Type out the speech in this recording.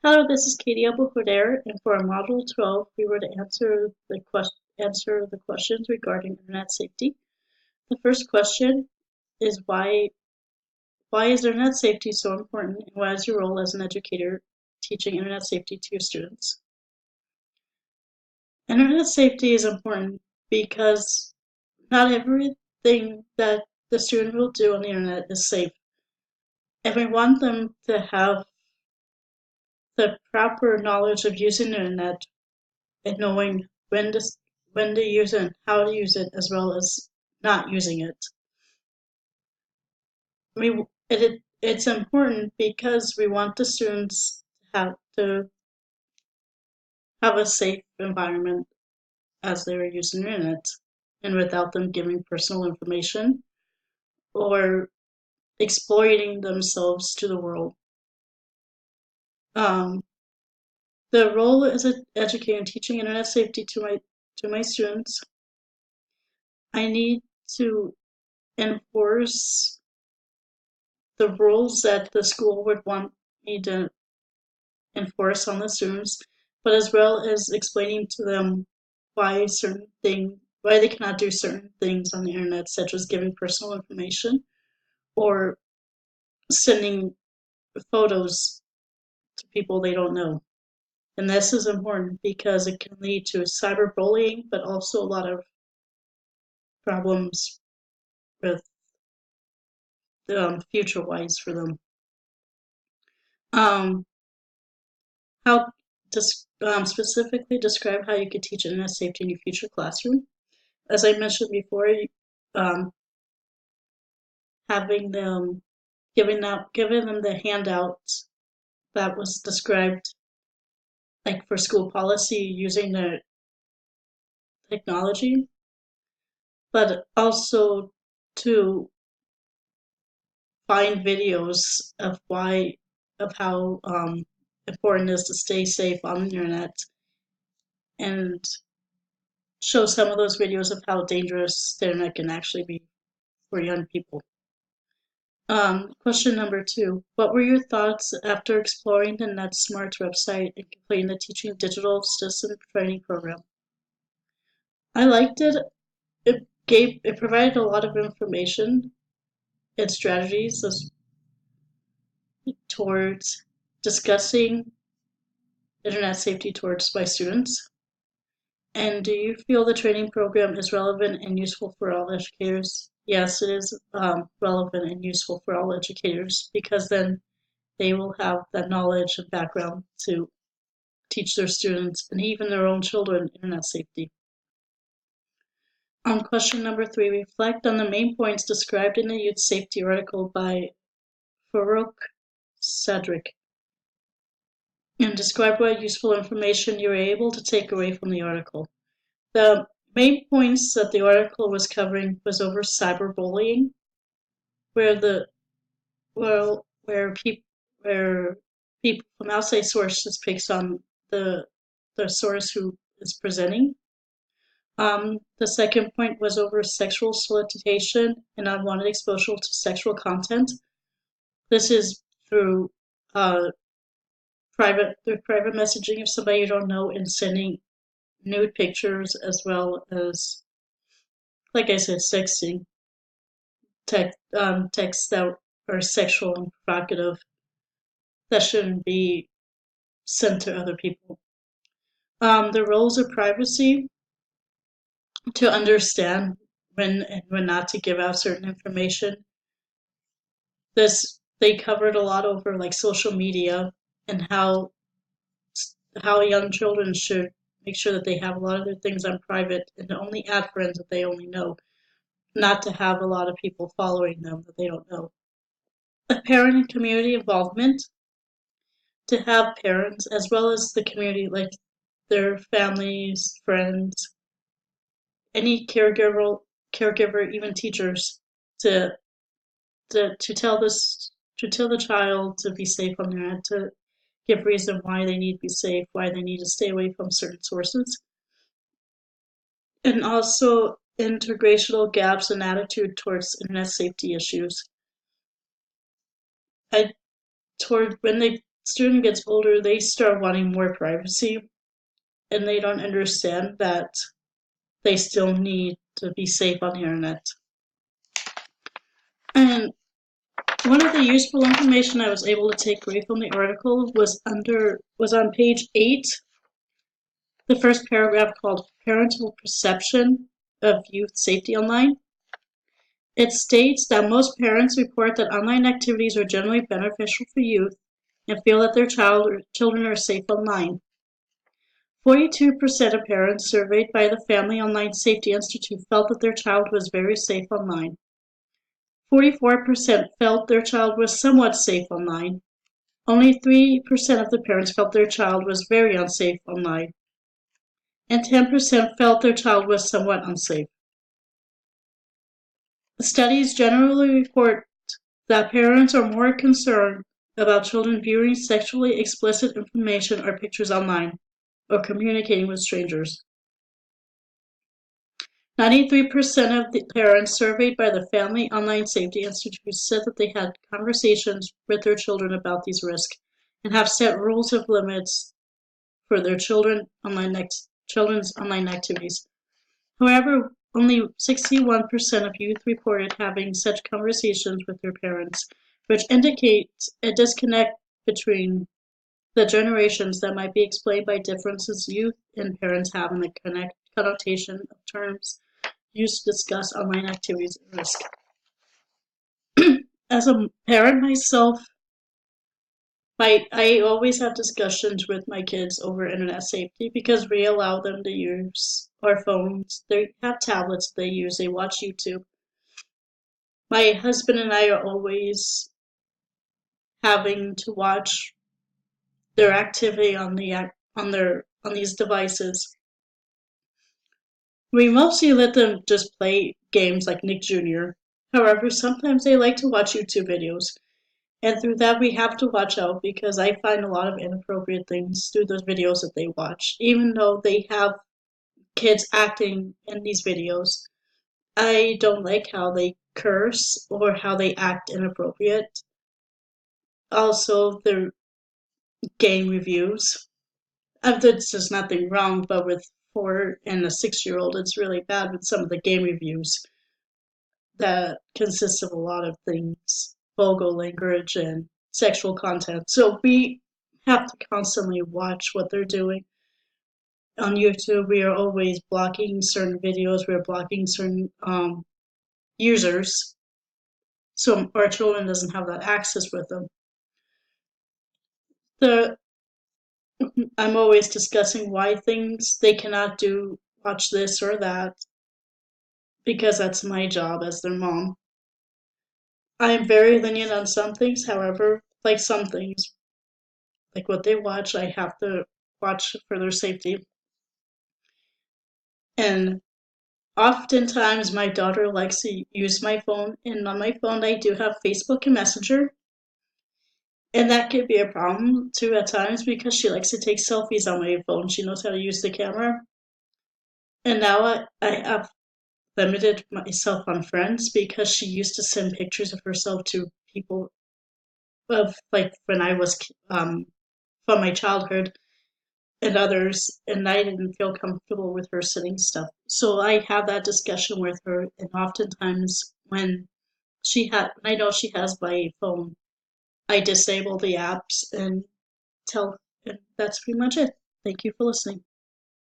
Hello, this is Katie Abou-Khader, and for our Module 12, we were to answer the questions regarding internet safety. The first question is why is internet safety so important, and what is your role as an educator teaching internet safety to your students? Internet safety is important because not everything that the student will do on the internet is safe, and we want them to have the proper knowledge of using the internet and knowing when to use it and how to use it, as well as not using it. It's important because we want the students to have a safe environment as they are using the internet, and without them giving personal information or exploiting themselves to the world. Um, the role as an educator and teaching internet safety to my students, I need to enforce the rules that the school would want me to enforce on the students, but as well as explaining to them why they cannot do certain things on the internet, such as giving personal information or sending photos to people they don't know. And this is important because it can lead to cyberbullying, but also a lot of problems with future wise for them. Um, how specifically describe how you could teach internet safety in your future classroom? As I mentioned before, um, having them giving them the handouts that was described, like for school policy, using the technology, but also to find videos of how important it is to stay safe on the internet, and show some of those videos of how dangerous the internet can actually be for young people. Question number 2. What were your thoughts after exploring the NetSmarts website and completing the Teaching Digital Citizen Training Program? I liked it. It provided a lot of information and strategies towards discussing internet safety towards my students. And do you feel the training program is relevant and useful for all educators? Yes, it is relevant and useful for all educators because then they will have that knowledge and background to teach their students and even their own children internet safety. On question number 3, reflect on the main points described in the youth safety article by Farouk Sadric and describe what useful information you were able to take away from the article. The main points that the article was covering was over cyberbullying, where the well where people from outside sources picks on the source who is presenting. The second point was over sexual solicitation and unwanted exposure to sexual content. This is through private messaging of somebody you don't know and sending nude pictures, as well as, like I said, sexting texts that are sexual and provocative that shouldn't be sent to other people. The roles of privacy, to understand when and when not to give out certain information. They covered a lot over like social media and how young children should make sure that they have a lot of their things on private and to only add friends that they only know, not to have a lot of people following them that they don't know. A parent and community involvement, to have parents as well as the community, like their families, friends, any caregiver, even teachers, to to tell the child to be safe on the internet, to give reason why they need to be safe, why they need to stay away from certain sources, and also integrational gaps in attitude towards internet safety issues. I toward when they student gets older, they start wanting more privacy, and they don't understand that they still need to be safe on the internet. And one of the useful information I was able to take away from the article was on page 8, the first paragraph called Parental Perception of Youth Safety Online. It states that most parents report that online activities are generally beneficial for youth and feel that their children are safe online. 42% of parents surveyed by the Family Online Safety Institute felt that their child was very safe online. 44% felt their child was somewhat safe online. Only 3% of the parents felt their child was very unsafe online. And 10% felt their child was somewhat unsafe. The studies generally report that parents are more concerned about children viewing sexually explicit information or pictures online, or communicating with strangers. 93% of the parents surveyed by the Family Online Safety Institute said that they had conversations with their children about these risks and have set rules of limits for their children's online activities. However, only 61% of youth reported having such conversations with their parents, which indicates a disconnect between the generations that might be explained by differences youth and parents have in the connotation of terms used to discuss online activities and risk. As a parent myself, I always have discussions with my kids over internet safety because we allow them to use our phones. They have tablets they use, they watch YouTube. My husband and I are always having to watch their activity on these devices. We mostly let them just play games like Nick Jr. However, sometimes they like to watch YouTube videos. And through that, we have to watch out because I find a lot of inappropriate things through those videos that they watch. Even though they have kids acting in these videos, I don't like how they curse or how they act inappropriate. Also, their game reviews. There's just nothing wrong, but with 4 and a 6-year-old, it's really bad with some of the game reviews that consist of a lot of things, vulgar language and sexual content. So we have to constantly watch what they're doing. On YouTube, we are always blocking certain videos, we're blocking certain users, so our children doesn't have that access with them. I'm always discussing why things they cannot do, watch this or that, because that's my job as their mom. I am very lenient on some things, however, like some things, like what they watch, I have to watch for their safety. And oftentimes my daughter likes to use my phone, and on my phone I do have Facebook and Messenger. And that could be a problem too at times because she likes to take selfies on my phone. She knows how to use the camera. And now I have limited myself on friends because she used to send pictures of herself to people of like when I was from my childhood and others, and I didn't feel comfortable with her sending stuff. So I have that discussion with her, and oftentimes when I know she has my phone, I disable the apps and and that's pretty much it. Thank you for listening.